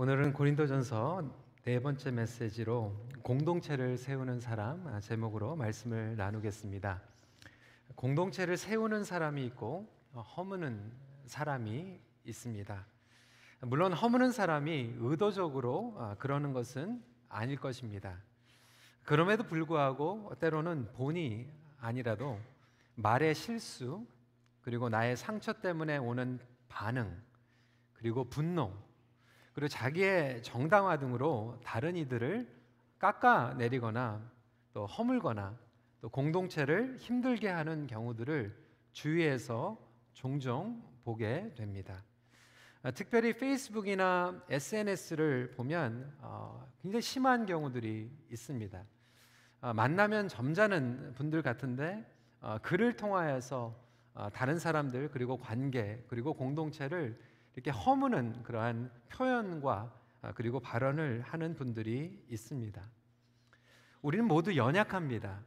오늘은 고린도전서 네 번째 메시지로 공동체를 세우는 사람 제목으로 말씀을 나누겠습니다. 공동체를 세우는 사람이 있고 허무는 사람이 있습니다. 물론 허무는 사람이 의도적으로 그러는 것은 아닐 것입니다. 그럼에도 불구하고 때로는 본의 아니라도 말의 실수, 그리고 나의 상처 때문에 오는 반응, 그리고 분노, 그리고 자기의 정당화 등으로 다른 이들을 깎아내리거나 또 허물거나 또 공동체를 힘들게 하는 경우들을 주위에서 종종 보게 됩니다. 특별히 페이스북이나 SNS를 보면 굉장히 심한 경우들이 있습니다. 만나면 점잖은 분들 같은데 글을 통하여서 다른 사람들, 그리고 관계, 그리고 공동체를 이렇게 허무는 그러한 표현과 그리고 발언을 하는 분들이 있습니다. 우리는 모두 연약합니다.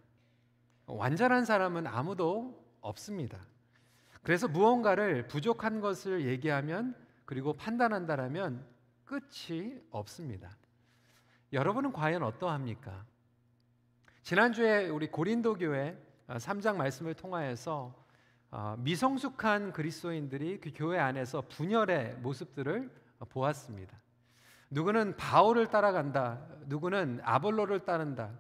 완전한 사람은 아무도 없습니다. 그래서 무언가를 부족한 것을 얘기하면, 그리고 판단한다라면 끝이 없습니다. 여러분은 과연 어떠합니까? 지난주에 우리 고린도 교회 3장 말씀을 통하여서 미성숙한 그리스도인들이 그 교회 안에서 분열의 모습들을 보았습니다. 누구는 바울을 따라간다, 누구는 아볼로를 따른다,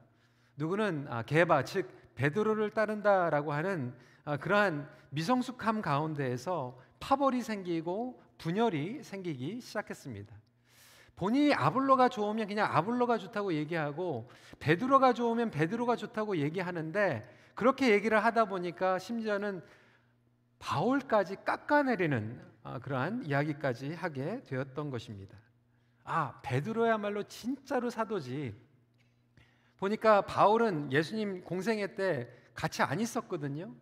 누구는 게바 즉 베드로를 따른다라고 하는 그러한 미성숙함 가운데에서 파벌이 생기고 분열이 생기기 시작했습니다. 본인이 아볼로가 좋으면 그냥 아볼로가 좋다고 얘기하고, 베드로가 좋으면 베드로가 좋다고 얘기하는데, 그렇게 얘기를 하다 보니까 심지어는 바울까지 깎아내리는 그러한 이야기까지 하게 되었던 것입니다. 베드로야말로 진짜로 사도지. 보니까 바울은 예수님 공생애 때 같이 안 있었거든요.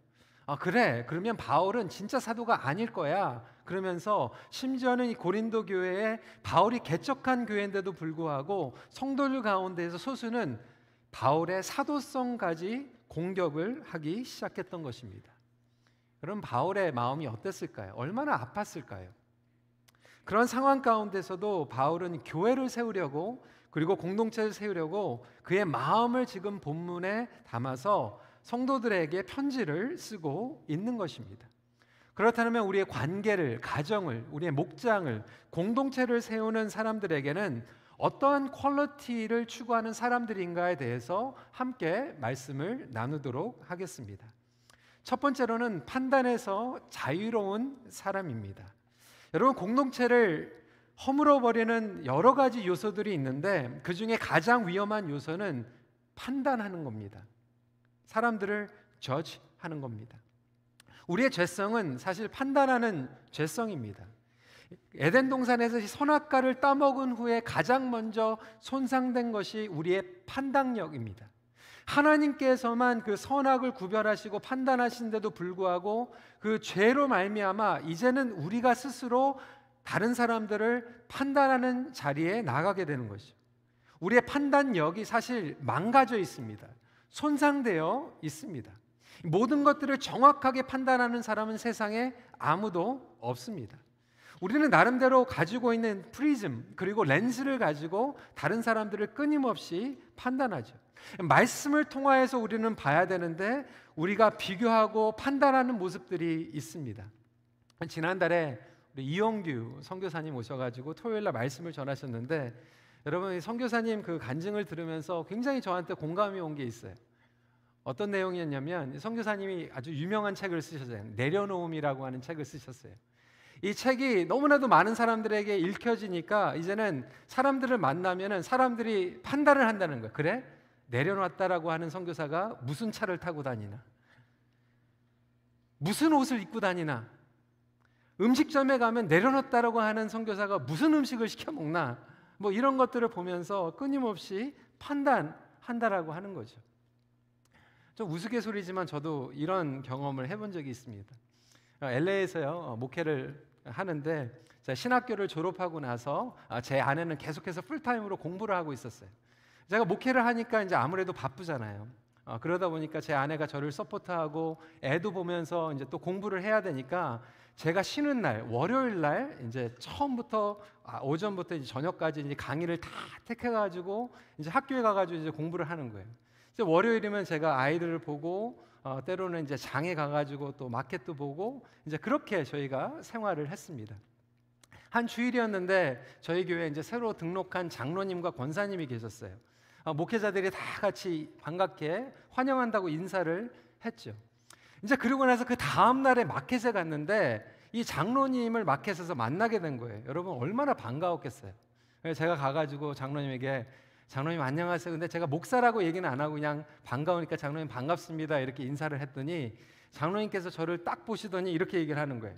그래, 그러면 바울은 진짜 사도가 아닐 거야. 그러면서 심지어는 이 고린도 교회에 바울이 개척한 교회인데도 불구하고 성도들 가운데에서 소수는 바울의 사도성까지 공격을 하기 시작했던 것입니다. 그럼 바울의 마음이 어땠을까요? 얼마나 아팠을까요? 그런 상황 가운데서도 바울은 교회를 세우려고, 그리고 공동체를 세우려고 그의 마음을 지금 본문에 담아서 성도들에게 편지를 쓰고 있는 것입니다. 그렇다면 우리의 관계를, 가정을, 우리의 목장을, 공동체를 세우는 사람들에게는 어떠한 퀄리티를 추구하는 사람들인가에 대해서 함께 말씀을 나누도록 하겠습니다. 첫 번째로는 판단에서 자유로운 사람입니다. 여러분, 공동체를 허물어버리는 여러 가지 요소들이 있는데 그 중에 가장 위험한 요소는 판단하는 겁니다. 사람들을 저지하는 겁니다. 우리의 죄성은 사실 판단하는 죄성입니다. 에덴 동산에서 선악과를 따먹은 후에 가장 먼저 손상된 것이 우리의 판단력입니다. 하나님께서만 그 선악을 구별하시고 판단하신데도 불구하고 그 죄로 말미암아 이제는 우리가 스스로 다른 사람들을 판단하는 자리에 나가게 되는 것이죠. 우리의 판단력이 사실 망가져 있습니다. 손상되어 있습니다. 모든 것들을 정확하게 판단하는 사람은 세상에 아무도 없습니다. 우리는 나름대로 가지고 있는 프리즘, 그리고 렌즈를 가지고 다른 사람들을 끊임없이 판단하죠. 말씀을 통하여서 우리는 봐야 되는데 우리가 비교하고 판단하는 모습들이 있습니다. 지난달에 우리 이용규 선교사님 오셔가지고 토요일날 말씀을 전하셨는데, 여러분 선교사님 그 간증을 들으면서 굉장히 저한테 공감이 온 게 있어요. 어떤 내용이었냐면, 선교사님이 아주 유명한 책을 쓰셨어요. 내려놓음이라고 하는 책을 쓰셨어요. 이 책이 너무나도 많은 사람들에게 읽혀지니까 이제는 사람들을 만나면은 사람들이 판단을 한다는 거예요. 그래? 내려놨다라고 하는 선교사가 무슨 차를 타고 다니나? 무슨 옷을 입고 다니나? 음식점에 가면 내려놨다라고 하는 선교사가 무슨 음식을 시켜 먹나? 뭐 이런 것들을 보면서 끊임없이 판단한다라고 하는 거죠. 좀 우스갯소리지만 저도 이런 경험을 해본 적이 있습니다. LA에서요 목회를 하는데, 제가 신학교를 졸업하고 나서 제 아내는 계속해서 풀타임으로 공부를 하고 있었어요. 제가 목회를 하니까 이제 아무래도 바쁘잖아요. 그러다 보니까 제 아내가 저를 서포트하고 애도 보면서 이제 또 공부를 해야 되니까 제가 쉬는 날 월요일 날 이제 처음부터 오전부터 이제 저녁까지 이제 강의를 다 택해가지고 이제 학교에 가가지고 이제 공부를 하는 거예요. 이제 월요일이면 제가 아이들을 보고 때로는 이제 장에 가가지고 또 마켓도 보고 이제 그렇게 저희가 생활을 했습니다. 한 주일이었는데 저희 교회에 이제 새로 등록한 장로님과 권사님이 계셨어요. 목회자들이 다 같이 반갑게 환영한다고 인사를 했죠. 이제 그러고 나서 그 다음 날에 마켓에 갔는데 이 장로님을 마켓에서 만나게 된 거예요. 여러분 얼마나 반가웠겠어요. 그래서 제가 가가지고 장로님에게 장로님 안녕하세요. 근데 제가 목사라고 얘기는 안 하고 그냥 반가우니까 장로님 반갑습니다 이렇게 인사를 했더니 장로님께서 저를 딱 보시더니 이렇게 얘기를 하는 거예요.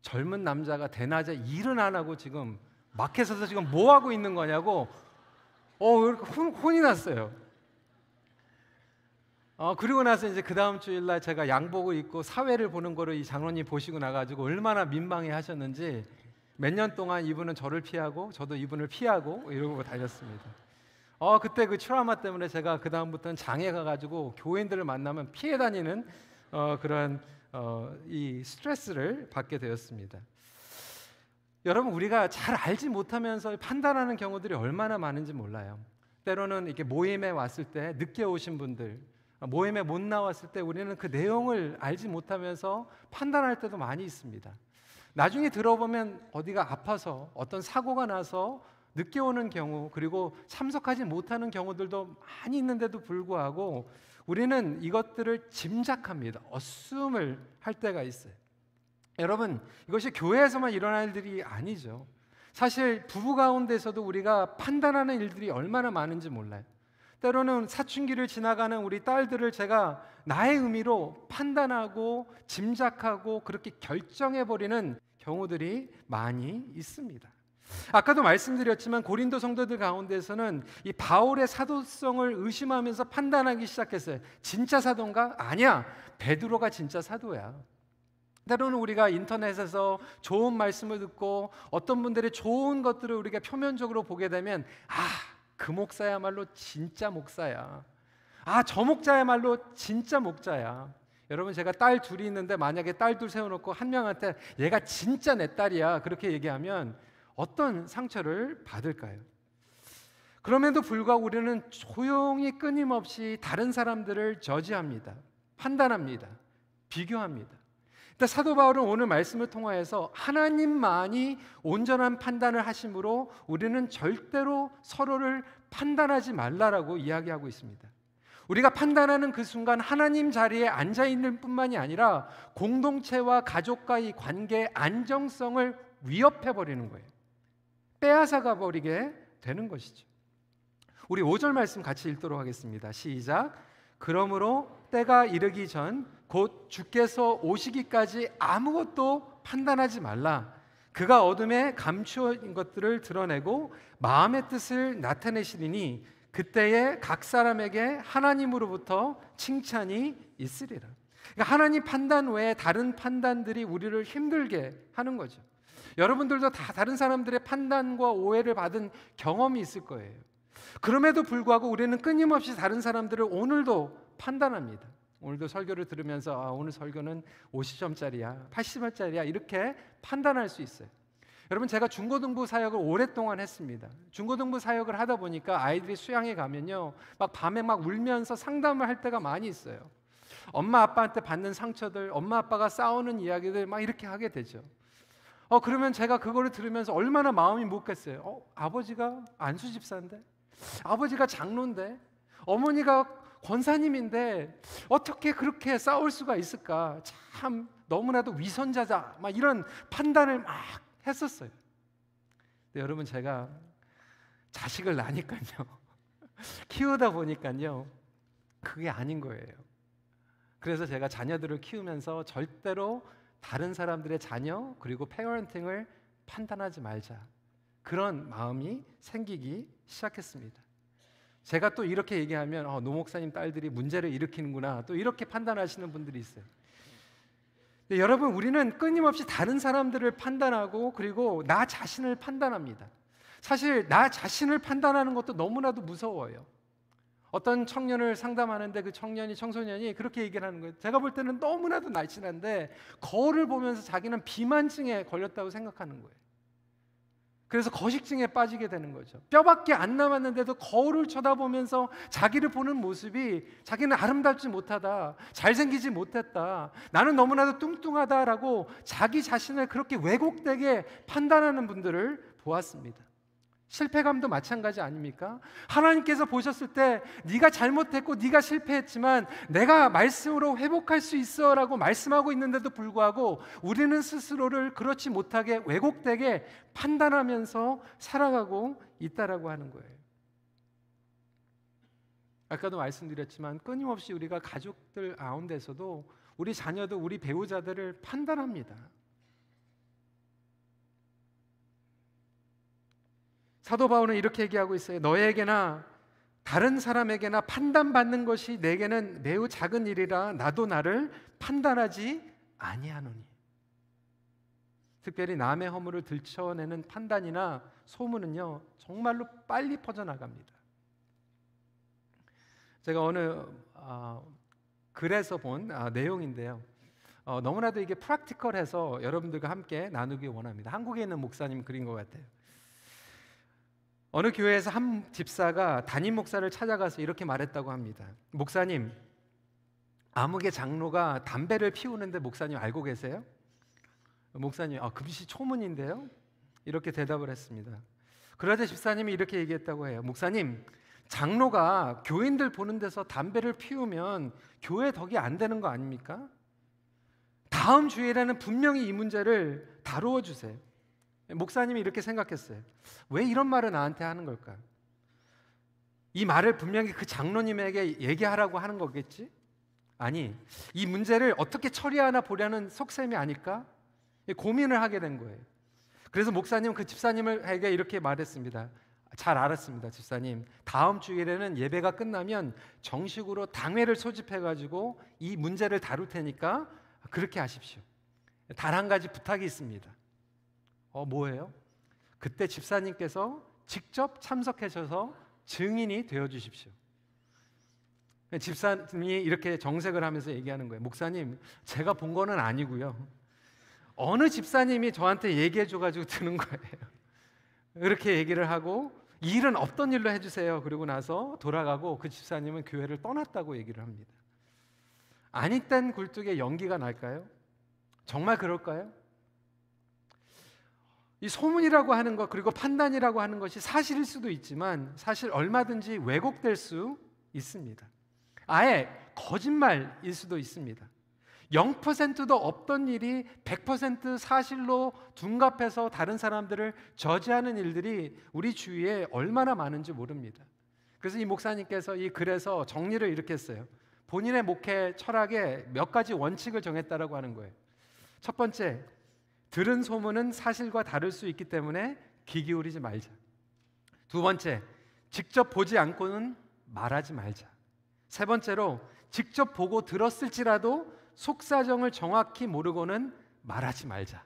젊은 남자가 대낮에 일은 안 하고 지금 마켓에서 지금 뭐 하고 있는 거냐고 이렇게 혼이 났어요. 그리고 나서 이제 그 다음 주일날 제가 양복을 입고 사회를 보는 거를 이 장로님 보시고 나가지고 얼마나 민망해 하셨는지 몇 년 동안 이분은 저를 피하고 저도 이분을 피하고 이러고 다녔습니다. 그때 그 트라우마 때문에 제가 그 다음부터는 장에 가가지고 교인들을 만나면 피해 다니는 그런 이 스트레스를 받게 되었습니다. 여러분 우리가 잘 알지 못하면서 판단하는 경우들이 얼마나 많은지 몰라요. 때로는 이렇게 모임에 왔을 때 늦게 오신 분들, 모임에 못 나왔을 때 우리는 그 내용을 알지 못하면서 판단할 때도 많이 있습니다. 나중에 들어보면 어디가 아파서 어떤 사고가 나서 늦게 오는 경우 그리고 참석하지 못하는 경우들도 많이 있는데도 불구하고 우리는 이것들을 짐작합니다. 어스움을 할 때가 있어요. 여러분 이것이 교회에서만 일어날 일이 아니죠. 사실 부부 가운데서도 우리가 판단하는 일들이 얼마나 많은지 몰라요. 때로는 사춘기를 지나가는 우리 딸들을 제가 나의 의미로 판단하고 짐작하고 그렇게 결정해버리는 경우들이 많이 있습니다. 아까도 말씀드렸지만 고린도 성도들 가운데서는 이 바울의 사도성을 의심하면서 판단하기 시작했어요. 진짜 사도인가? 아니야. 베드로가 진짜 사도야. 때로는 우리가 인터넷에서 좋은 말씀을 듣고 어떤 분들의 좋은 것들을 우리가 표면적으로 보게 되면 그 목사야말로 진짜 목사야. 저 목자야말로 진짜 목자야. 여러분 제가 딸 둘이 있는데 만약에 딸 둘 세워놓고 한 명한테 얘가 진짜 내 딸이야 그렇게 얘기하면 어떤 상처를 받을까요? 그럼에도 불구하고 우리는 조용히 끊임없이 다른 사람들을 저지합니다. 판단합니다. 비교합니다. 사도 바울은 오늘 말씀을 통하여서 하나님만이 온전한 판단을 하심으로 우리는 절대로 서로를 판단하지 말라라고 이야기하고 있습니다. 우리가 판단하는 그 순간 하나님 자리에 앉아있는 뿐만이 아니라 공동체와 가족과의 관계의 안정성을 위협해버리는 거예요. 빼앗아가 버리게 되는 것이죠. 우리 5절 말씀 같이 읽도록 하겠습니다. 시작. 그러므로 때가 이르기 전 곧 주께서 오시기까지 아무것도 판단하지 말라. 그가 어둠에 감추어진 것들을 드러내고 마음의 뜻을 나타내시리니 그때에 각 사람에게 하나님으로부터 칭찬이 있으리라. 그러니까 하나님 판단 외에 다른 판단들이 우리를 힘들게 하는 거죠. 여러분들도 다 다른 사람들의 판단과 오해를 받은 경험이 있을 거예요. 그럼에도 불구하고 우리는 끊임없이 다른 사람들을 오늘도 판단합니다. 오늘도 설교를 들으면서 오늘 설교는 50점짜리야 80점짜리야 이렇게 판단할 수 있어요. 여러분 제가 중고등부 사역을 오랫동안 했습니다. 중고등부 사역을 하다 보니까 아이들이 수양에 가면요 막 밤에 막 울면서 상담을 할 때가 많이 있어요. 엄마 아빠한테 받는 상처들, 엄마 아빠가 싸우는 이야기들 막 이렇게 하게 되죠. 그러면 제가 그거를 들으면서 얼마나 마음이 묵겠어요. 아버지가 안수 집사인데, 아버지가 장로인데, 어머니가 권사님인데 어떻게 그렇게 싸울 수가 있을까? 참 너무나도 위선자자 막 이런 판단을 막 했었어요. 근데 여러분 제가 자식을 낳으니까요 키우다 보니까요 그게 아닌 거예요. 그래서 제가 자녀들을 키우면서 절대로 다른 사람들의 자녀 그리고 페어런팅을 판단하지 말자 그런 마음이 생기기 시작했습니다. 제가 또 이렇게 얘기하면 노 목사님 딸들이 문제를 일으키는구나 또 이렇게 판단하시는 분들이 있어요. 근데 여러분 우리는 끊임없이 다른 사람들을 판단하고 그리고 나 자신을 판단합니다. 사실 나 자신을 판단하는 것도 너무나도 무서워요. 어떤 청년을 상담하는데 그 청소년이 그렇게 얘기를 하는 거예요. 제가 볼 때는 너무나도 날씬한데 거울을 보면서 자기는 비만증에 걸렸다고 생각하는 거예요. 그래서 거식증에 빠지게 되는 거죠. 뼈밖에 안 남았는데도 거울을 쳐다보면서 자기를 보는 모습이 자기는 아름답지 못하다, 잘생기지 못했다, 나는 너무나도 뚱뚱하다라고 자기 자신을 그렇게 왜곡되게 판단하는 분들을 보았습니다. 실패감도 마찬가지 아닙니까? 하나님께서 보셨을 때 네가 잘못했고 네가 실패했지만 내가 말씀으로 회복할 수 있어 라고 말씀하고 있는데도 불구하고 우리는 스스로를 그렇지 못하게 왜곡되게 판단하면서 살아가고 있다라고 하는 거예요. 아까도 말씀드렸지만 끊임없이 우리가 가족들 가운데서도 우리 자녀들, 우리 배우자들을 판단합니다. 사도 바울은 이렇게 얘기하고 있어요. 너에게나 다른 사람에게나 판단받는 것이 내게는 매우 작은 일이라 나도 나를 판단하지 아니하노니. 특별히 남의 허물을 들춰내는 판단이나 소문은요 정말로 빨리 퍼져나갑니다. 제가 어느 글에서 본 내용인데요, 너무나도 이게 프랙티컬해서 여러분들과 함께 나누기 원합니다. 한국에 있는 목사님 글인 것 같아요. 어느 교회에서 한 집사가 담임 목사를 찾아가서 이렇게 말했다고 합니다. 목사님, 아무개 장로가 담배를 피우는데 목사님 알고 계세요? 목사님, 금시초문인데요? 이렇게 대답을 했습니다. 그러자 집사님이 이렇게 얘기했다고 해요. 목사님, 장로가 교인들 보는 데서 담배를 피우면 교회 덕이 안 되는 거 아닙니까? 다음 주일에는 분명히 이 문제를 다루어 주세요. 목사님이 이렇게 생각했어요. 왜 이런 말을 나한테 하는 걸까? 이 말을 분명히 그 장로님에게 얘기하라고 하는 거겠지? 아니, 이 문제를 어떻게 처리하나 보려는 속셈이 아닐까? 고민을 하게 된 거예요. 그래서 목사님은 그 집사님에게 이렇게 말했습니다. 잘 알았습니다, 집사님. 다음 주일에는 예배가 끝나면 정식으로 당회를 소집해가지고 이 문제를 다룰 테니까 그렇게 하십시오. 단 한 가지 부탁이 있습니다. 뭐예요? 그때 집사님께서 직접 참석하셔서 증인이 되어 주십시오. 집사님이 이렇게 정색을 하면서 얘기하는 거예요. 목사님, 제가 본 거는 아니고요. 어느 집사님이 저한테 얘기해 줘가지고 드는 거예요. 그렇게 얘기를 하고 이 일은 없던 일로 해주세요. 그러고 나서 돌아가고 그 집사님은 교회를 떠났다고 얘기를 합니다. 아니 땐 굴뚝에 연기가 날까요? 정말 그럴까요? 이 소문이라고 하는 것, 그리고 판단이라고 하는 것이 사실일 수도 있지만 사실 얼마든지 왜곡될 수 있습니다. 아예 거짓말일 수도 있습니다. 0%도 없던 일이 100% 사실로 둔갑해서 다른 사람들을 저지하는 일들이 우리 주위에 얼마나 많은지 모릅니다. 그래서 이 목사님께서 이 글에서 정리를 이렇게 했어요. 본인의 목회 철학에 몇 가지 원칙을 정했다라고 하는 거예요. 첫 번째, 들은 소문은 사실과 다를 수 있기 때문에 귀 기울이지 말자. 두 번째, 직접 보지 않고는 말하지 말자. 세 번째로, 직접 보고 들었을지라도 속사정을 정확히 모르고는 말하지 말자.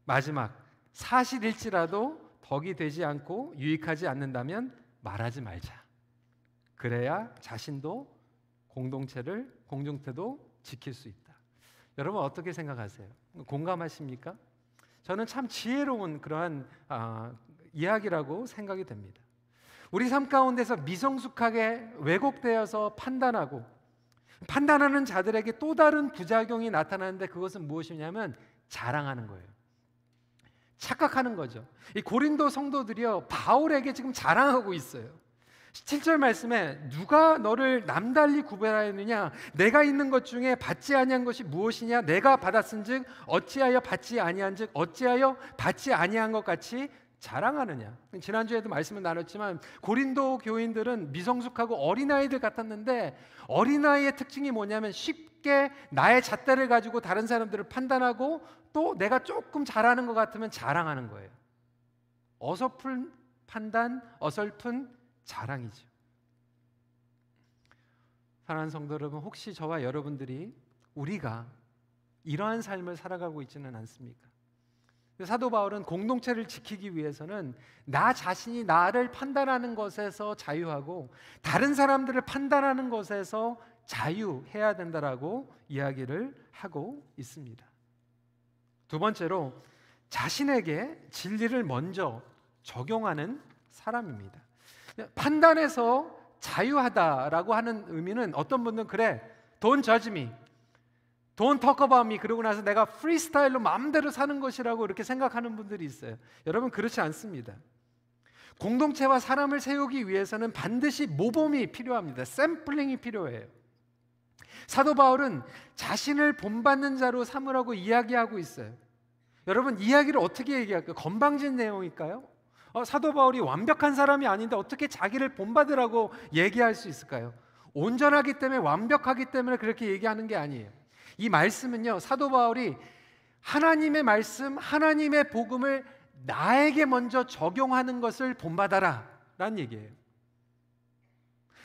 마지막, 사실일지라도 덕이 되지 않고 유익하지 않는다면 말하지 말자. 그래야 자신도 공동체도 지킬 수 있다. 여러분 어떻게 생각하세요? 공감하십니까? 저는 참 지혜로운 그러한 이야기라고 생각이 됩니다. 우리 삶 가운데서 미성숙하게 왜곡되어서 판단하는 자들에게 또 다른 부작용이 나타나는데 그것은 무엇이냐면 자랑하는 거예요. 착각하는 거죠. 이 고린도 성도들이요, 바울에게 지금 자랑하고 있어요. 7절 말씀에 누가 너를 남달리 구별하였느냐? 내가 있는 것 중에 받지 아니한 것이 무엇이냐? 내가 받았은즉 어찌하여 받지 아니한즉 어찌하여 받지 아니한 것 같이 자랑하느냐? 지난주에도 말씀을 나눴지만 고린도 교인들은 미성숙하고 어린아이들 같았는데 어린아이의 특징이 뭐냐면 쉽게 나의 잣대를 가지고 다른 사람들을 판단하고 또 내가 조금 잘하는 것 같으면 자랑하는 거예요. 어설픈 판단, 어설픈 자랑이죠. 사랑하는 성도 여러분, 혹시 저와 여러분들이 우리가 이러한 삶을 살아가고 있지는 않습니까? 사도 바울은 공동체를 지키기 위해서는 나 자신이 나를 판단하는 것에서 자유하고 다른 사람들을 판단하는 것에서 자유해야 된다라고 이야기를 하고 있습니다. 두 번째로 자신에게 진리를 먼저 적용하는 사람입니다. 판단에서 자유하다라고 하는 의미는 어떤 분들은 그래, don't judge me, don't talk about me, 그러고 나서 내가 프리스타일로 마음대로 사는 것이라고 이렇게 생각하는 분들이 있어요. 여러분, 그렇지 않습니다. 공동체와 사람을 세우기 위해서는 반드시 모범이 필요합니다. 샘플링이 필요해요. 사도 바울은 자신을 본받는 자로 삼으라고 이야기하고 있어요. 여러분, 이야기를 어떻게 얘기할까요? 건방진 내용일까요? 사도 바울이 완벽한 사람이 아닌데 어떻게 자기를 본받으라고 얘기할 수 있을까요? 온전하기 때문에, 완벽하기 때문에 그렇게 얘기하는 게 아니에요. 이 말씀은요, 사도 바울이 하나님의 말씀, 하나님의 복음을 나에게 먼저 적용하는 것을 본받아라 라는 얘기예요.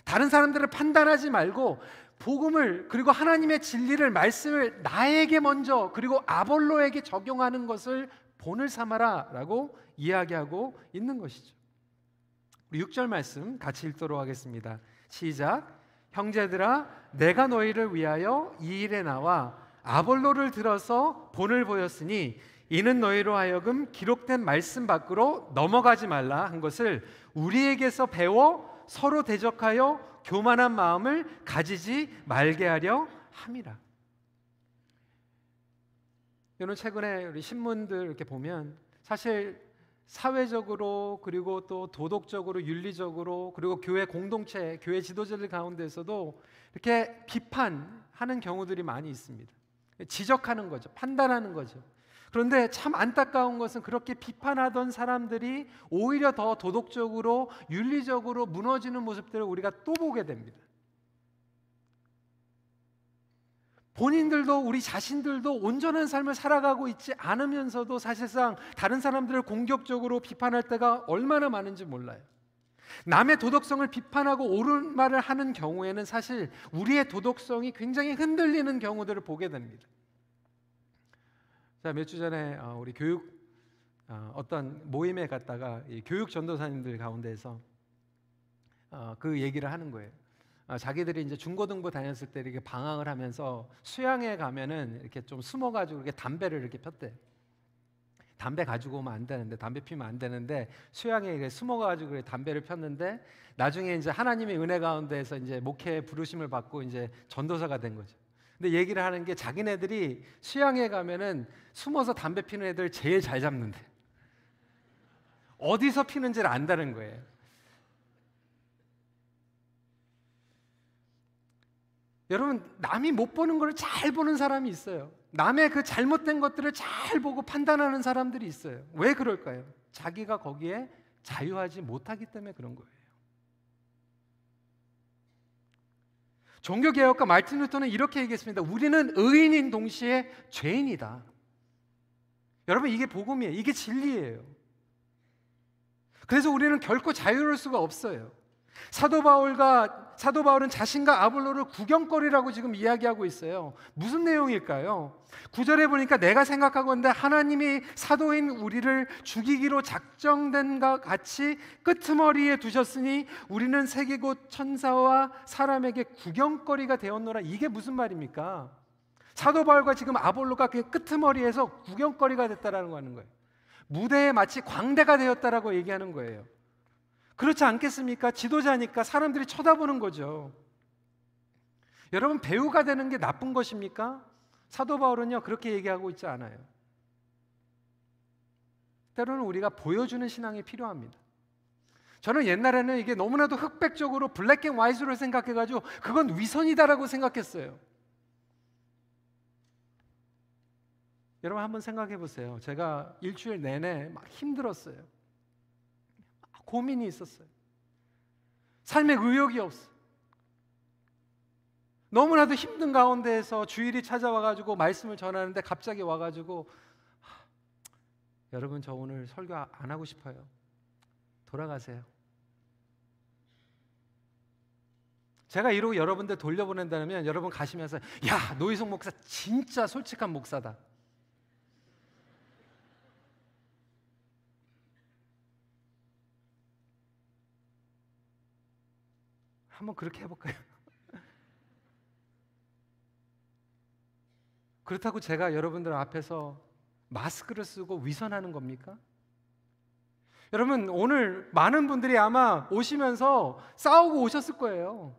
다른 사람들을 판단하지 말고 복음을, 그리고 하나님의 진리를, 말씀을 나에게 먼저, 그리고 아볼로에게 적용하는 것을 본을 삼아라 라고 이야기하고 있는 것이죠. 우리 6절 말씀 같이 읽도록 하겠습니다. 시작. 형제들아, 내가 너희를 위하여 이 일에 나와 아볼로를 들어서 본을 보였으니 이는 너희로 하여금 기록된 말씀 밖으로 넘어가지 말라 한 것을 우리에게서 배워 서로 대적하여 교만한 마음을 가지지 말게 하려 함이라. 여러분, 최근에 우리 신문들 이렇게 보면 사실 사회적으로, 그리고 또 도덕적으로, 윤리적으로, 그리고 교회 공동체, 교회 지도자들 가운데서도 이렇게 비판하는 경우들이 많이 있습니다. 지적하는 거죠. 판단하는 거죠. 그런데 참 안타까운 것은 그렇게 비판하던 사람들이 오히려 더 도덕적으로, 윤리적으로 무너지는 모습들을 우리가 또 보게 됩니다. 본인들도, 우리 자신들도 온전한 삶을 살아가고 있지 않으면서도 사실상 다른 사람들을 공격적으로 비판할 때가 얼마나 많은지 몰라요. 남의 도덕성을 비판하고 옳은 말을 하는 경우에는 사실 우리의 도덕성이 굉장히 흔들리는 경우들을 보게 됩니다. 자, 몇 주 전에 우리 교육 어떤 모임에 갔다가 이 교육 전도사님들 가운데서 그 얘기를 하는 거예요. 자기들이 이제 중고등부 다녔을 때 이렇게 방황을 하면서 수양회 가면은 이렇게 좀 숨어가지고 이렇게 담배를 이렇게 폈대. 담배 가지고 오면 안 되는데, 담배 피면 안 되는데 수양회 이렇게 숨어가지고 담배를 폈는데 나중에 이제 하나님의 은혜 가운데에서 이제 목회 부르심을 받고 이제 전도사가 된 거죠. 근데 얘기를 하는 게 자기네들이 수양회 가면은 숨어서 담배 피는 애들 제일 잘 잡는데 어디서 피는지를 안다는 거예요. 여러분, 남이 못 보는 걸 잘 보는 사람이 있어요. 남의 그 잘못된 것들을 잘 보고 판단하는 사람들이 있어요. 왜 그럴까요? 자기가 거기에 자유하지 못하기 때문에 그런 거예요. 종교개혁가 마르틴 루터는 이렇게 얘기했습니다. 우리는 의인인 동시에 죄인이다. 여러분, 이게 복음이에요. 이게 진리예요. 그래서 우리는 결코 자유로울 수가 없어요. 사도 바울은 자신과 아볼로를 구경거리라고 지금 이야기하고 있어요. 무슨 내용일까요? 9절에 보니까 내가 생각하건대 하나님이 사도인 우리를 죽이기로 작정된 것 같이 끄트머리에 두셨으니 우리는 세계 곧 천사와 사람에게 구경거리가 되었노라. 이게 무슨 말입니까? 사도 바울과 지금 아볼로가 그 끄트머리에서 구경거리가 됐다라는 거 하는 거예요. 무대에 마치 광대가 되었다라고 얘기하는 거예요. 그렇지 않겠습니까? 지도자니까 사람들이 쳐다보는 거죠. 여러분, 배우가 되는 게 나쁜 것입니까? 사도 바울은요, 그렇게 얘기하고 있지 않아요. 때로는 우리가 보여주는 신앙이 필요합니다. 저는 옛날에는 이게 너무나도 흑백적으로 블랙 앤 화이트로 생각해가지고 그건 위선이다라고 생각했어요. 여러분, 한번 생각해 보세요. 제가 일주일 내내 막 힘들었어요. 고민이 있었어요. 삶에 의욕이 없어요. 너무나도 힘든 가운데에서 주일이 찾아와가지고 말씀을 전하는데 갑자기 와가지고 여러분, 저 오늘 설교 안 하고 싶어요. 돌아가세요. 제가 이러고 여러분들 돌려보낸다면 여러분 가시면서 야, 노희성 목사 진짜 솔직한 목사다. 한번 그렇게 해볼까요? 그렇다고 제가 여러분들 앞에서 마스크를 쓰고 위선하는 겁니까? 여러분, 오늘 많은 분들이 아마 오시면서 싸우고 오셨을 거예요.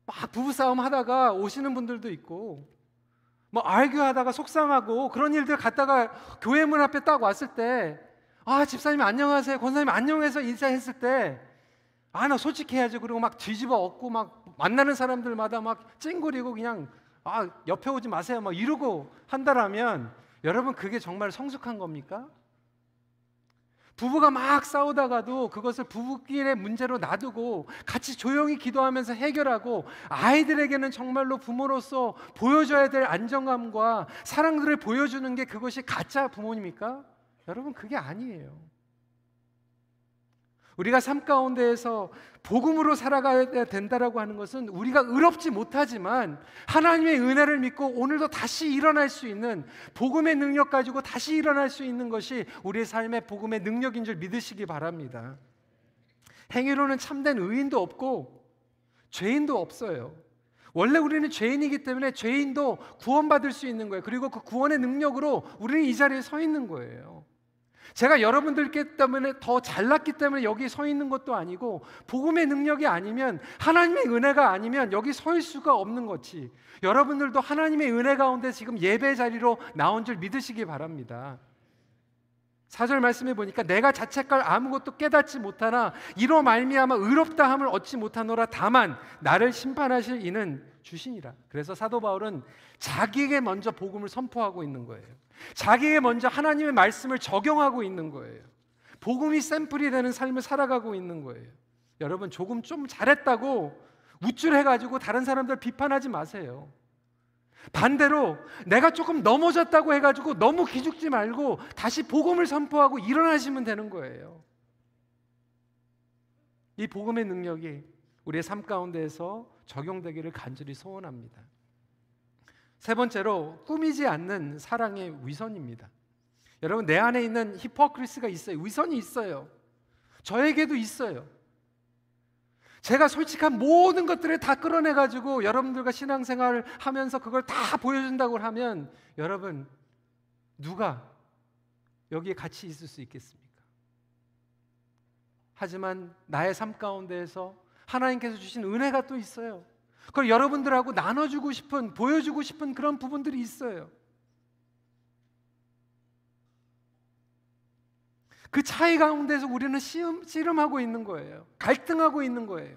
막 부부싸움 하다가 오시는 분들도 있고, 뭐 알교하다가 속상하고 그런 일들 갔다가 교회 문 앞에 딱 왔을 때, 아, 집사님 안녕하세요, 권사님 안녕해서 인사했을 때, 아, 나 솔직히 해야지. 그리고 막 뒤집어 엎고 막 만나는 사람들마다 막 찡그리고 그냥, 아, 옆에 오지 마세요 막 이러고 한다라면 여러분, 그게 정말 성숙한 겁니까? 부부가 막 싸우다가도 그것을 부부끼리의 문제로 놔두고 같이 조용히 기도하면서 해결하고, 아이들에게는 정말로 부모로서 보여줘야 될 안정감과 사랑들을 보여주는 게 그것이 가짜 부모입니까? 여러분, 그게 아니에요. 우리가 삶 가운데에서 복음으로 살아가야 된다라고 하는 것은 우리가 의롭지 못하지만 하나님의 은혜를 믿고 오늘도 다시 일어날 수 있는, 복음의 능력 가지고 다시 일어날 수 있는 것이 우리의 삶의 복음의 능력인 줄 믿으시기 바랍니다. 행위로는 참된 의인도 없고 죄인도 없어요. 원래 우리는 죄인이기 때문에 죄인도 구원받을 수 있는 거예요. 그리고 그 구원의 능력으로 우리는 이 자리에 서 있는 거예요. 제가 여러분들께 때문에 더 잘났기 때문에 여기 서 있는 것도 아니고, 복음의 능력이 아니면, 하나님의 은혜가 아니면 여기 설 수가 없는 거지. 여러분들도 하나님의 은혜 가운데 지금 예배 자리로 나온 줄 믿으시기 바랍니다. 4절 말씀해 보니까 내가 자책할 아무것도 깨닫지 못하나 이로 말미암아 의롭다함을 얻지 못하노라. 다만 나를 심판하실 이는 주시니라. 그래서 사도 바울은 자기에게 먼저 복음을 선포하고 있는 거예요. 자기에게 먼저 하나님의 말씀을 적용하고 있는 거예요. 복음이 샘플이 되는 삶을 살아가고 있는 거예요. 여러분, 조금 좀 잘했다고 우쭐해가지고 다른 사람들 비판하지 마세요. 반대로 내가 조금 넘어졌다고 해가지고 너무 기죽지 말고 다시 복음을 선포하고 일어나시면 되는 거예요. 이 복음의 능력이 우리의 삶 가운데에서 적용되기를 간절히 소원합니다. 세 번째로, 꾸미지 않는 사랑의 위선입니다. 여러분, 내 안에 있는 히포크리스가 있어요. 위선이 있어요. 저에게도 있어요. 제가 솔직한 모든 것들을 다 끌어내가지고 여러분들과 신앙생활을 하면서 그걸 다 보여준다고 하면, 여러분, 누가 여기에 같이 있을 수 있겠습니까? 하지만 나의 삶 가운데에서 하나님께서 주신 은혜가 또 있어요. 그걸 여러분들하고 나눠주고 싶은, 보여주고 싶은 그런 부분들이 있어요. 그 차이 가운데서 우리는 씨름하고 있는 거예요. 갈등하고 있는 거예요.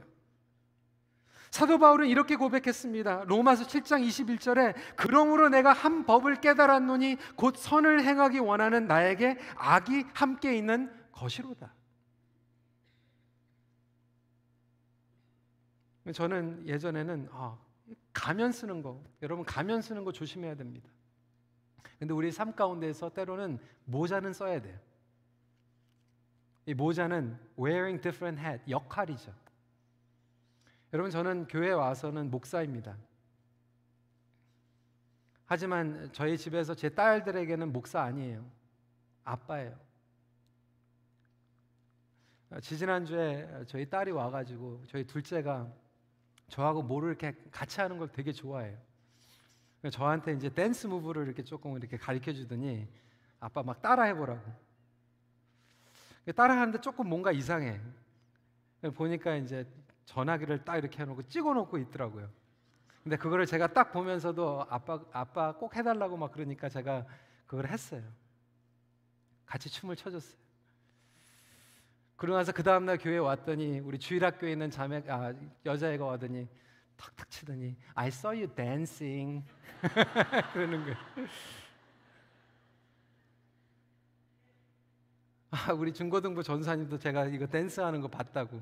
사도 바울은 이렇게 고백했습니다. 로마서 7장 21절에 그러므로 내가 한 법을 깨달았노니 곧 선을 행하기 원하는 나에게 악이 함께 있는 것이로다. 저는 예전에는 가면 쓰는 거, 여러분 가면 쓰는 거 조심해야 됩니다. 근데 우리 삶 가운데서 때로는 모자는 써야 돼요. 이 모자는 wearing different hat, 역할이죠. 여러분, 저는 교회에 와서는 목사입니다. 하지만 저희 집에서 제 딸들에게는 목사 아니에요. 아빠예요. 지지난주에 저희 딸이 와가지고 저희 둘째가 저하고 뭐를 이렇게 같이 하는 걸 되게 좋아해요. 저한테 이제 댄스 무브를 이렇게 조금 이렇게 가르쳐 주더니 아빠 막 따라 해보라고. 따라 하는데 조금 뭔가 이상해. 보니까 이제 전화기를 딱 이렇게 해놓고 찍어놓고 있더라고요. 근데 그거를 제가 딱 보면서도 아빠 꼭 해달라고 막 그러니까 제가 그걸 했어요. 같이 춤을 춰줬어요. 그러고 나서 그 다음날 교회에 왔더니 우리 주일학교에 있는 여자애가 와더니 탁탁 치더니 I saw you dancing 그러는 거예요. 우리 중고등부 전사님도 제가 이거 댄스하는 거 봤다고.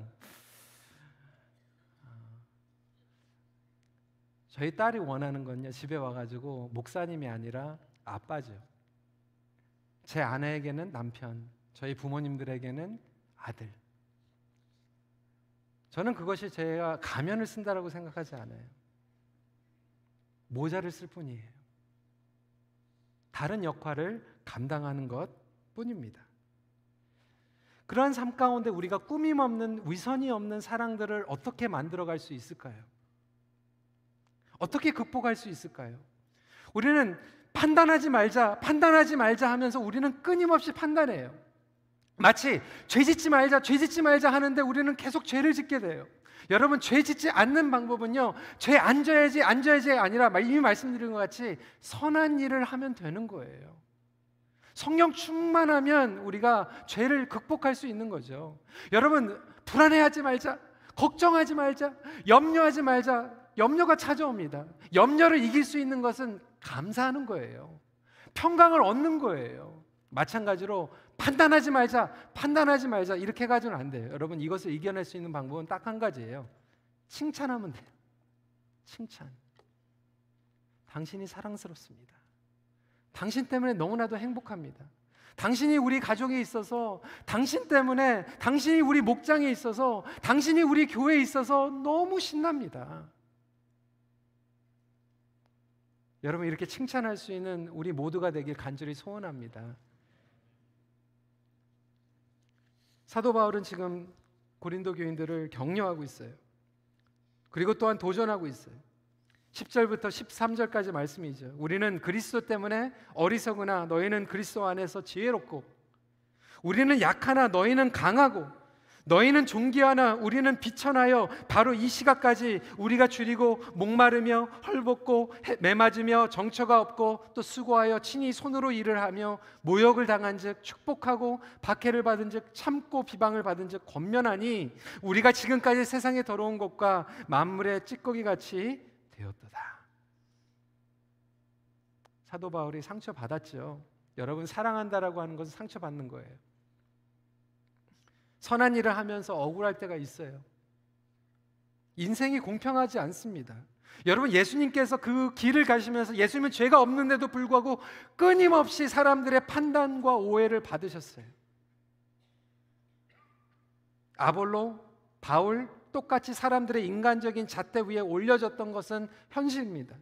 저희 딸이 원하는 건요, 집에 와가지고 목사님이 아니라 아빠죠. 제 아내에게는 남편, 저희 부모님들에게는 아들. 저는 그것이 제가 가면을 쓴다라고 생각하지 않아요. 모자를 쓸 뿐이에요. 다른 역할을 감당하는 것 뿐입니다. 그러한 삶 가운데 우리가 꾸밈 없는, 위선이 없는 사랑들을 어떻게 만들어갈 수 있을까요? 어떻게 극복할 수 있을까요? 우리는 판단하지 말자 하면서 우리는 끊임없이 판단해요. 마치 죄 짓지 말자 하는데 우리는 계속 죄를 짓게 돼요. 여러분, 죄 짓지 않는 방법은요, 죄 안 져야지가 아니라 이미 말씀드린 것 같이 선한 일을 하면 되는 거예요. 성령 충만하면 우리가 죄를 극복할 수 있는 거죠. 여러분, 불안해하지 말자, 걱정하지 말자, 염려하지 말자. 염려가 찾아옵니다. 염려를 이길 수 있는 것은 감사하는 거예요. 평강을 얻는 거예요. 마찬가지로 판단하지 말자 이렇게 가지고는 안 돼요. 여러분, 이것을 이겨낼 수 있는 방법은 딱 한 가지예요. 칭찬하면 돼요. 칭찬. 당신이 사랑스럽습니다. 당신 때문에 너무나도 행복합니다. 당신이 우리 가족에 있어서, 당신 때문에, 당신이 우리 목장에 있어서, 당신이 우리 교회에 있어서 너무 신납니다. 여러분, 이렇게 칭찬할 수 있는 우리 모두가 되길 간절히 소원합니다. 사도 바울은 지금 고린도 교인들을 격려하고 있어요. 그리고 또한 도전하고 있어요. 10절부터 13절까지 말씀이죠. 우리는 그리스도 때문에 어리석으나 너희는 그리스도 안에서 지혜롭고, 우리는 약하나 너희는 강하고, 너희는 존귀하나 우리는 비천하여 바로 이 시각까지 우리가 줄이고 목마르며 헐벗고 매맞으며 정처가 없고 또 수고하여 친히 손으로 일을 하며 모욕을 당한즉 축복하고 박해를 받은즉 참고 비방을 받은즉 권면하니 우리가 지금까지 세상에 더러운 것과 만물의 찌꺼기같이 되었도다. 사도 바울이 상처받았죠. 여러분, 사랑한다라고 하는 것은 상처받는 거예요. 선한 일을 하면서 억울할 때가 있어요. 인생이 공평하지 않습니다. 여러분, 예수님께서 그 길을 가시면서 예수님은 죄가 없는데도 불구하고 끊임없이 사람들의 판단과 오해를 받으셨어요. 아볼로, 바울 똑같이 사람들의 인간적인 잣대 위에 올려졌던 것은 현실입니다.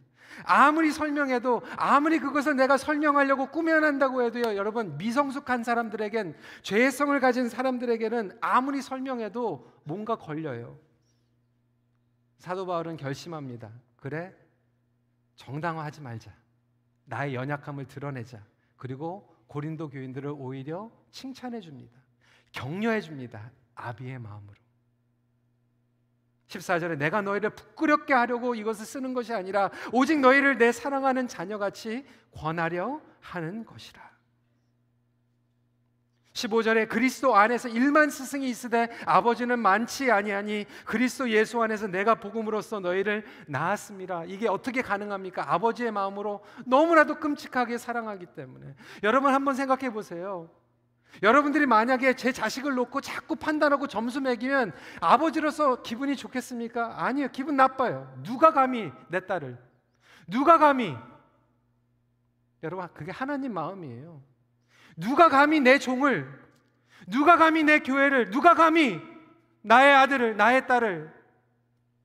아무리 설명해도, 아무리 그것을 내가 설명하려고 꾸며낸다고 해도요, 여러분, 미성숙한 사람들에겐, 죄성을 가진 사람들에게는 아무리 설명해도 뭔가 걸려요. 사도 바울은 결심합니다. 그래, 정당화하지 말자. 나의 연약함을 드러내자. 그리고 고린도 교인들을 오히려 칭찬해 줍니다. 격려해 줍니다. 아비의 마음으로. 14절에 내가 너희를 부끄럽게 하려고 이것을 쓰는 것이 아니라 오직 너희를 내 사랑하는 자녀같이 권하려 하는 것이라. 15절에 그리스도 안에서 1만 스승이 있으되 아버지는 많지 아니하니 그리스도 예수 안에서 내가 복음으로써 너희를 낳았습니다. 이게 어떻게 가능합니까? 아버지의 마음으로 너무나도 끔찍하게 사랑하기 때문에. 여러분, 한번 생각해 보세요. 여러분들이 만약에 제 자식을 놓고 자꾸 판단하고 점수 매기면 아버지로서 기분이 좋겠습니까? 아니요, 기분 나빠요. 누가 감히 내 딸을, 누가 감히, 여러분, 그게 하나님 마음이에요. 누가 감히 내 종을, 누가 감히 내 교회를, 누가 감히 나의 아들을, 나의 딸을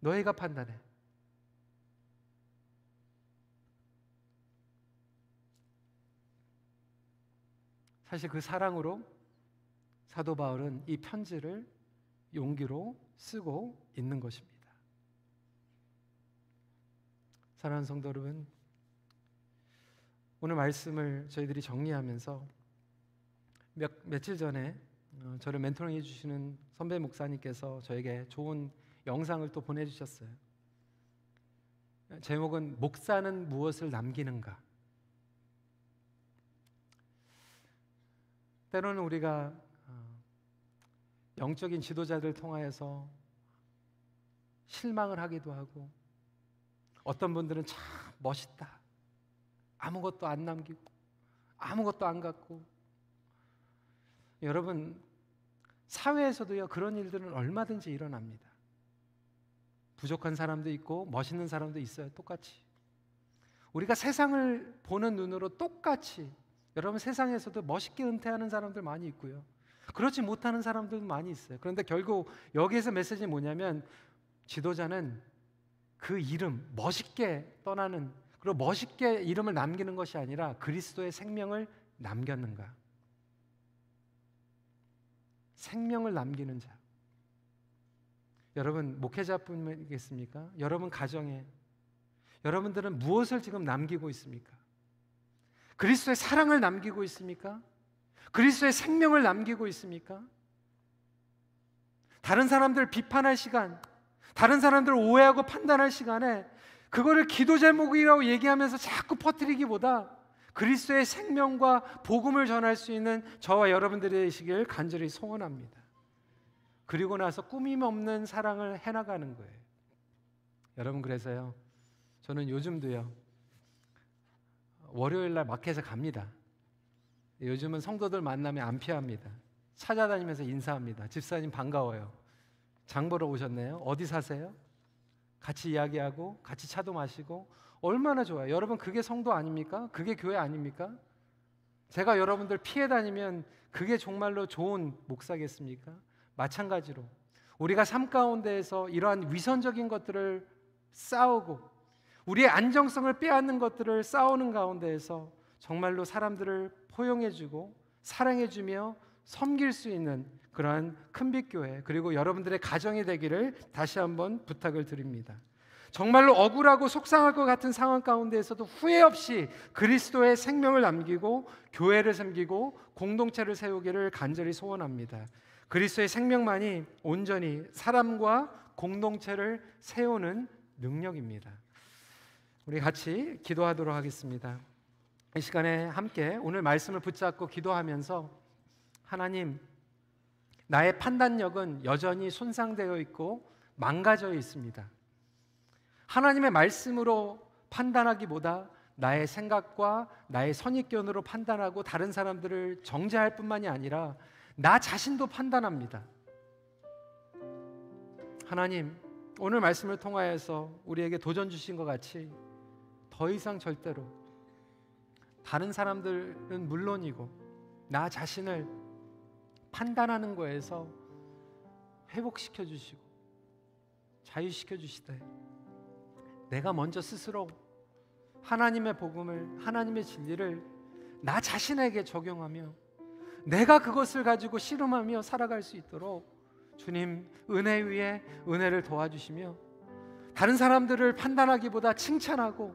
너희가 판단해. 사실 그 사랑으로 사도 바울은 이 편지를 용기로 쓰고 있는 것입니다. 사랑하는 성도 여러분, 오늘 말씀을 저희들이 정리하면서 며칠 전에 저를 멘토링해 주시는 선배 목사님께서 저에게 좋은 영상을 또 보내주셨어요. 제목은 목사는 무엇을 남기는가. 때로는 우리가 영적인 지도자들을 통하여서 실망을 하기도 하고, 어떤 분들은 참 멋있다, 아무것도 안 남기고 아무것도 안 갖고. 여러분, 사회에서도요, 그런 일들은 얼마든지 일어납니다. 부족한 사람도 있고 멋있는 사람도 있어요. 똑같이 우리가 세상을 보는 눈으로 똑같이, 여러분, 세상에서도 멋있게 은퇴하는 사람들 많이 있고요, 그렇지 못하는 사람들도 많이 있어요. 그런데 결국 여기에서 메시지는 뭐냐면, 지도자는 그 이름, 멋있게 떠나는, 그리고 멋있게 이름을 남기는 것이 아니라 그리스도의 생명을 남겼는가. 생명을 남기는 자. 여러분 목회자뿐이겠습니까? 여러분 가정에 여러분들은 무엇을 지금 남기고 있습니까? 그리스도의 사랑을 남기고 있습니까? 그리스도의 생명을 남기고 있습니까? 다른 사람들 비판할 시간, 다른 사람들 오해하고 판단할 시간에 그거를 기도 제목이라고 얘기하면서 자꾸 퍼뜨리기보다 그리스도의 생명과 복음을 전할 수 있는 저와 여러분들이 되시길 간절히 소원합니다. 그리고 나서 꾸밈 없는 사랑을 해나가는 거예요. 여러분, 그래서요, 저는 요즘도요, 월요일날 마켓에 갑니다. 요즘은 성도들 만나면 안 피합니다. 찾아다니면서 인사합니다. 집사님 반가워요. 장 보러 오셨네요. 어디 사세요? 같이 이야기하고 같이 차도 마시고 얼마나 좋아요. 여러분, 그게 성도 아닙니까? 그게 교회 아닙니까? 제가 여러분들 피해 다니면 그게 정말로 좋은 목사겠습니까? 마찬가지로 우리가 삶 가운데에서 이러한 위선적인 것들을 싸우고 우리의 안정성을 빼앗는 것들을 싸우는 가운데에서 정말로 사람들을 포용해주고 사랑해주며 섬길 수 있는 그러한 큰빛교회, 그리고 여러분들의 가정이 되기를 다시 한번 부탁을 드립니다. 정말로 억울하고 속상할 것 같은 상황 가운데에서도 후회 없이 그리스도의 생명을 남기고 교회를 섬기고 공동체를 세우기를 간절히 소원합니다. 그리스도의 생명만이 온전히 사람과 공동체를 세우는 능력입니다. 우리 같이 기도하도록 하겠습니다. 이 시간에 함께 오늘 말씀을 붙잡고 기도하면서, 하나님, 나의 판단력은 여전히 손상되어 있고 망가져 있습니다. 하나님의 말씀으로 판단하기보다 나의 생각과 나의 선입견으로 판단하고 다른 사람들을 정죄할 뿐만이 아니라 나 자신도 판단합니다. 하나님, 오늘 말씀을 통하여서 우리에게 도전 주신 것 같이 더 이상 절대로 다른 사람들은 물론이고 나 자신을 판단하는 거에서 회복시켜 주시고 자유시켜 주시되, 내가 먼저 스스로 하나님의 복음을, 하나님의 진리를 나 자신에게 적용하며 내가 그것을 가지고 씨름하며 살아갈 수 있도록 주님 은혜 위에 은혜를 도와주시며, 다른 사람들을 판단하기보다 칭찬하고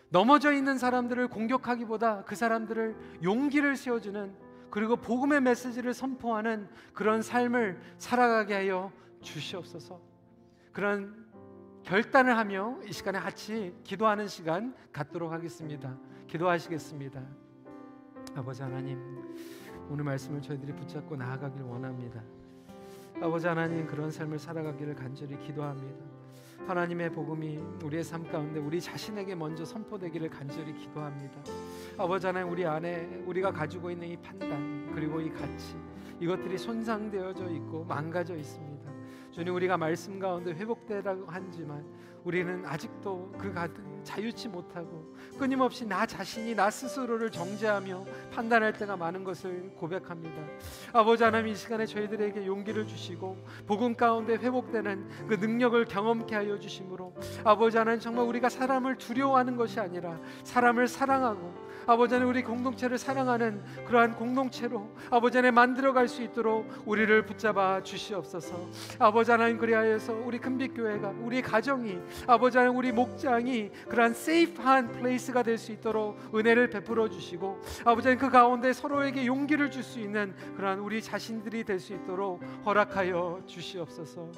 넘어져 있는 사람들을 공격하기보다 그 사람들을 용기를 세워주는, 그리고 복음의 메시지를 선포하는 그런 삶을 살아가게 하여 주시옵소서. 그런 결단을 하며 이 시간에 같이 기도하는 시간 갖도록 하겠습니다. 기도하시겠습니다. 아버지 하나님, 오늘 말씀을 저희들이 붙잡고 나아가길 원합니다. 아버지 하나님, 그런 삶을 살아가기를 간절히 기도합니다. 하나님의 복음이 우리의 삶 가운데 우리 자신에게 먼저 선포되기를 간절히 기도합니다. 아버지 하나님, 우리 안에 우리가 가지고 있는 이 판단, 그리고 이 가치, 이것들이 손상되어져 있고 망가져 있습니다. 주님, 우리가 말씀 가운데 회복되라고 하지만 우리는 아직도 그 자유치 못하고 끊임없이 나 자신이 나 스스로를 정죄하며 판단할 때가 많은 것을 고백합니다. 아버지 하나님, 이 시간에 저희들에게 용기를 주시고 복음 가운데 회복되는 그 능력을 경험케 하여 주심으로, 아버지 하나님, 정말 우리가 사람을 두려워하는 것이 아니라 사람을 사랑하고 아버지 하나님, 우리 공동체를 사랑하는 그러한 공동체로 아버지 하나님 만들어갈 수 있도록 우리를 붙잡아 주시옵소서. 아버지 하나님, 그리하여서 우리 큰빛교회가, 우리 가정이, 아버지 하나님, 우리 목장이 그러한 세이프한 플레이스가 될 수 있도록 은혜를 베풀어 주시고, 아버지 하나님, 그 가운데 서로에게 용기를 줄 수 있는 그러한 우리 자신들이 될 수 있도록 허락하여 주시옵소서.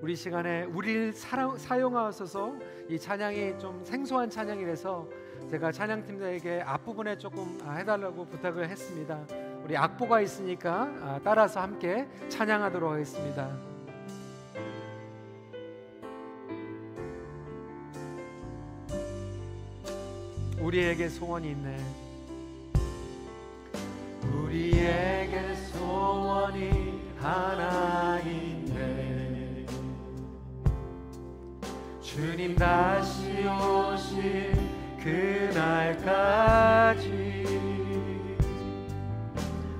우리 시간에 우리를 사용하셔서 이 찬양이 좀 생소한 찬양이라서 제가 찬양팀장에게 앞부분에 조금 해달라고 부탁을 했습니다. 우리 악보가 있으니까 따라서 함께 찬양하도록 하겠습니다. 우리에게 소원이 있네. 우리에게 소원이 하나 있네. 주님 다시 오실 그날까지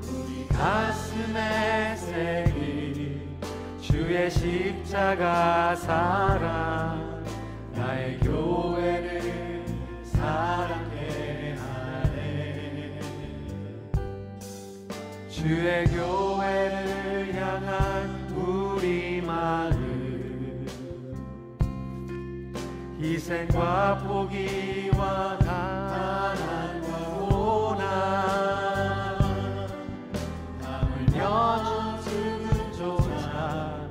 우리 가슴에 새긴 주의 십자가 사랑, 나의 교회를 사랑해 하네. 주의 교회를 향한 우리 마음, 희생과 포기와 가난과 고난, 하물며 죽음조차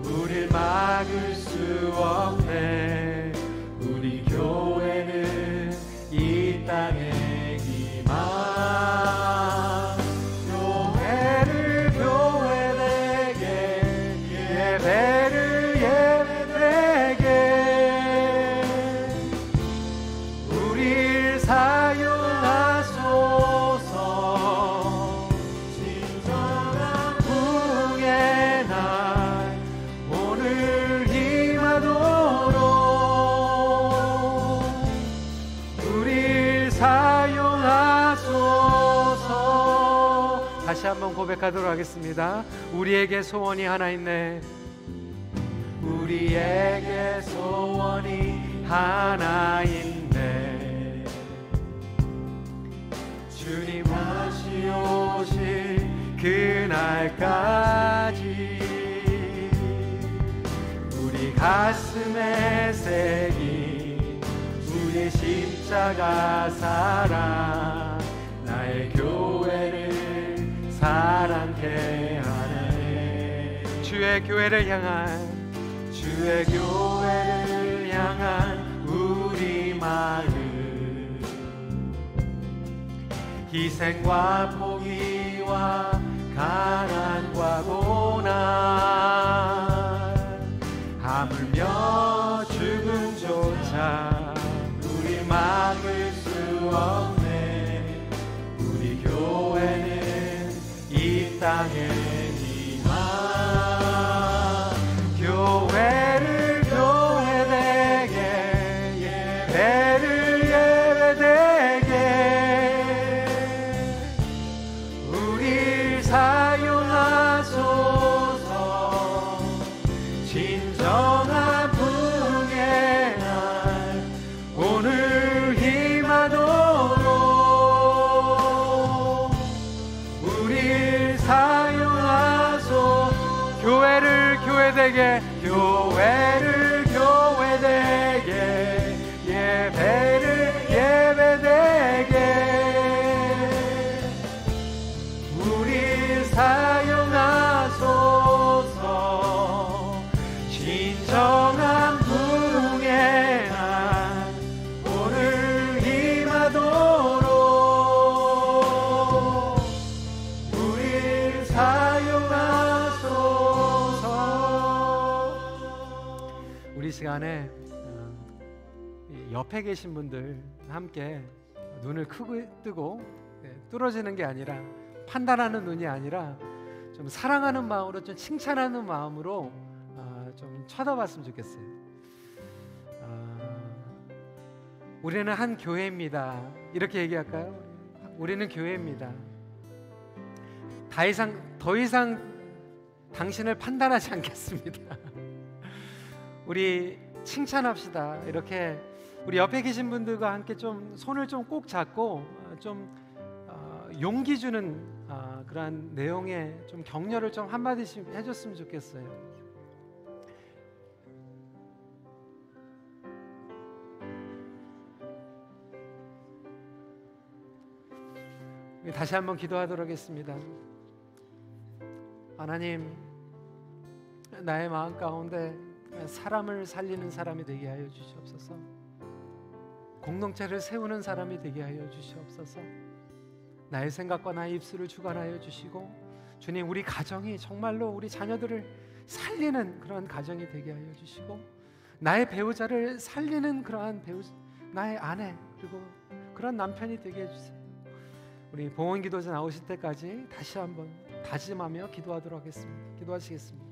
우릴 막을 수 없네. 우리 교회는 이 땅의 기망, 교회를 교회되게, 예배를 예배되게 우릴 사용하소서. 진정한 부흥의 날 오늘 임하도록 우릴 사용하소서. 다시 한번 고백하도록 하겠습니다. 우리에게 소원이 하나 있네. 우리에게 소원이 하나 있네. 주님 다시 오실 그날까지 우리 가슴에 새긴 주의 십자가 사랑, 나의 교회를 사랑케 하네. 주의 교회를 향한, 주의 교회를 향한 우리 마음, 희생과 포기와 가난과 고난, 하물며 죽음조차 우리 막을 수 없네. 우리 교회는 이 땅의 희망, 교회를 교회되게, 예배를 예배되게 우릴 사용하소서. 진정한 부흥의 날 오늘 임하도록 우릴 사용하소서. 교회를 교회되게, 교회를 교회되게, 예배를 예배되게 우릴 사용하소서. 진정한 부흥의 날 오늘 임하도록 우릴 사용하소서. 우리 시간에 옆에 계신 분들 함께 눈을 크게 뜨고 뚫어지는 게 아니라, 판단하는 눈이 아니라 좀 사랑하는 마음으로, 좀 칭찬하는 마음으로 좀 쳐다봤으면 좋겠어요. 우리는 한 교회입니다. 이렇게 얘기할까요? 우리는 교회입니다. 더 이상 당신을 판단하지 않겠습니다. 우리 칭찬합시다. 이렇게 우리 옆에 계신 분들과 함께 좀 손을 좀 꼭 잡고 좀 용기 주는 그러한 내용의 좀 격려를 좀 한마디씩 해줬으면 좋겠어요. 다시 한번 기도하도록 하겠습니다. 하나님, 나의 마음 가운데 사람을 살리는 사람이 되게 하여 주시옵소서. 공동체를 세우는 사람이 되게 하여 주시옵소서. 나의 생각과 나의 입술을 주관하여 주시고, 주님, 우리 가정이 정말로 우리 자녀들을 살리는 그러한 가정이 되게 하여 주시고, 나의 배우자를 살리는 그러한 나의 아내, 그리고 그런 남편이 되게 해주세요. 우리 봉헌 기도자 나오실 때까지 다시 한번 다짐하며 기도하도록 하겠습니다. 기도하시겠습니다.